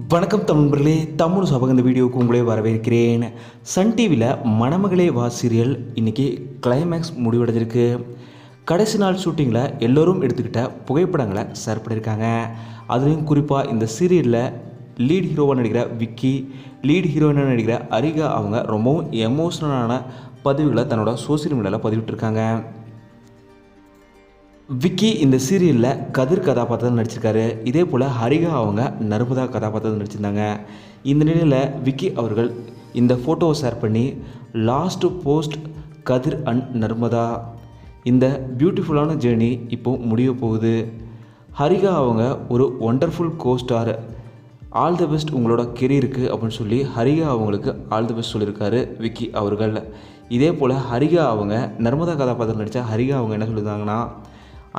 வணக்கம் தமிழர்களே, தமிழ் சபக இந்த வீடியோவுக்கு உங்களே வரவேற்கிறேன். சன் டிவியில் மணமகளே வா சீரியல் இன்றைக்கி கிளைமேக்ஸ் முடிவடைஞ்சிருக்கு. கடைசி நாள் ஷூட்டிங்கில் எல்லோரும் எடுத்துக்கிட்ட புகைப்படங்களை ஷேர் பண்ணியிருக்காங்க. அதுலேயும் குறிப்பாக இந்த சீரியலில் லீட் ஹீரோவாக நடிக்கிற விக்கி, லீட் ஹீரோயினாக நடிக்கிற அரிகா அவங்க ரொம்பவும் எமோஷ்னலான பதிவுகளை தன்னோட சோசியல் மீடியாவில் பதிவிட்டிருக்காங்க. விக்கி இந்த சீரியலில் கதிர் கதாபாத்திரம் நடிச்சிருக்காரு. இதே போல் ஹரிகா அவங்க நர்மதா கதாபாத்திரம் நடிச்சிருந்தாங்க. இந்த நிலையில் விக்கி அவர்கள் இந்த ஃபோட்டோவை ஷேர் பண்ணி last post Kathir and Narmada, இந்த பியூட்டிஃபுல்லான ஜேர்னி இப்போது முடிய போகுது. ஹரிகா அவங்க ஒரு wonderful co-star, all the best உங்களோட கெரியருக்கு அப்படின்னு சொல்லி ஹரிகா அவங்களுக்கு ஆல் தி பெஸ்ட் சொல்லியிருக்காரு விக்கி அவர்கள். இதே போல் ஹரிகா அவங்க நர்மதா கதாபாத்திரம் நடித்த ஹரிகா அவங்க என்ன சொல்லியிருந்தாங்கன்னா,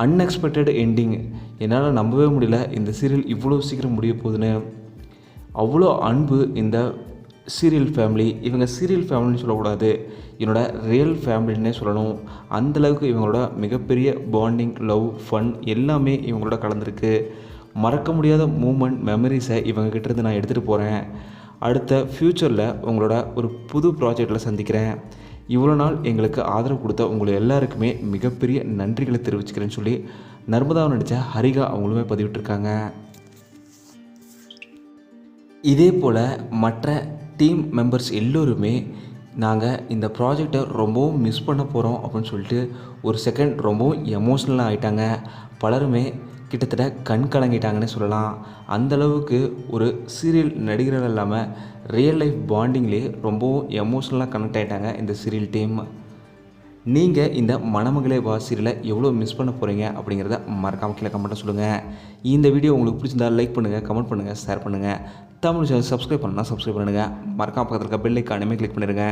அன்எக்ஸ்பெக்டட் எண்டிங், என்னால் நம்பவே முடியல இந்த சீரியல் இவ்வளோ சீக்கிரம் முடிய போகுதுன்னு. அவ்வளோ அன்பு இந்த சீரியல் ஃபேமிலி. இவங்க சீரியல் ஃபேமிலின்னு சொல்லக்கூடாது, என்னோட ரியல் ஃபேமிலின்னே சொல்லணும். அந்தளவுக்கு இவங்களோட மிகப்பெரிய பாண்டிங், லவ், ஃபன் எல்லாமே இவங்களோட கலந்துருக்கு. மறக்க முடியாத மூமெண்ட், மெமரிஸை இவங்ககிட்டேருந்து நான் எடுத்துகிட்டு போகிறேன். அடுத்த ஃப்யூச்சரில் உங்களோட ஒரு புது ப்ராஜெக்டில் சந்திக்கிறேன். இவ்வளோ நாள் எங்களுக்கு ஆதரவு கொடுத்த உங்களை எல்லாருக்குமே மிகப்பெரிய நன்றிகளை தெரிவிச்சுக்கிறேன்னு சொல்லி நர்மதாவை நடித்த ஹரிகா அவங்களுமே பதிவிட்டிருக்காங்க. இதே போல் மற்ற டீம் மெம்பர்ஸ் எல்லோருமே நாங்கள் இந்த ப்ராஜெக்டை ரொம்பவும் மிஸ் பண்ண போகிறோம் அப்படின்னு சொல்லிட்டு ஒரு செகண்ட் ரொம்பவும் எமோஷ்னலாக ஆகிட்டாங்க. பலருமே கிட்டத்தட்ட கண் கலங்கிட்டாங்கன்னு சொல்லலாம். அந்தளவுக்கு ஒரு சீரியல் நடிகர்கள் இல்லாமல் ரியல் லைஃப் பாண்டிங்லேயே ரொம்பவும் எமோஷ்னலாக கனெக்ட் ஆகிட்டாங்க இந்த சீரியல் டீம். நீங்கள் இந்த மணமகளே வா சீரியலை எவ்வளோ மிஸ் பண்ண போகிறீங்க அப்படிங்கிறத மறக்காமல் கீழே கமெண்ட்டாக சொல்லுங்கள். இந்த வீடியோ உங்களுக்கு பிடிச்சிருந்தால் லைக் பண்ணுங்கள், கமெண்ட் பண்ணுங்கள், ஷேர் பண்ணுங்கள். தமிழ் சேனல் சப்ஸ்கிரைப் பண்ணால் சப்ஸ்கிரைப் பண்ணுங்கள். மறக்காம பக்கத்தில் இருக்க பெல் ஐக்கானுமே கிளிக் பண்ணிடுங்க.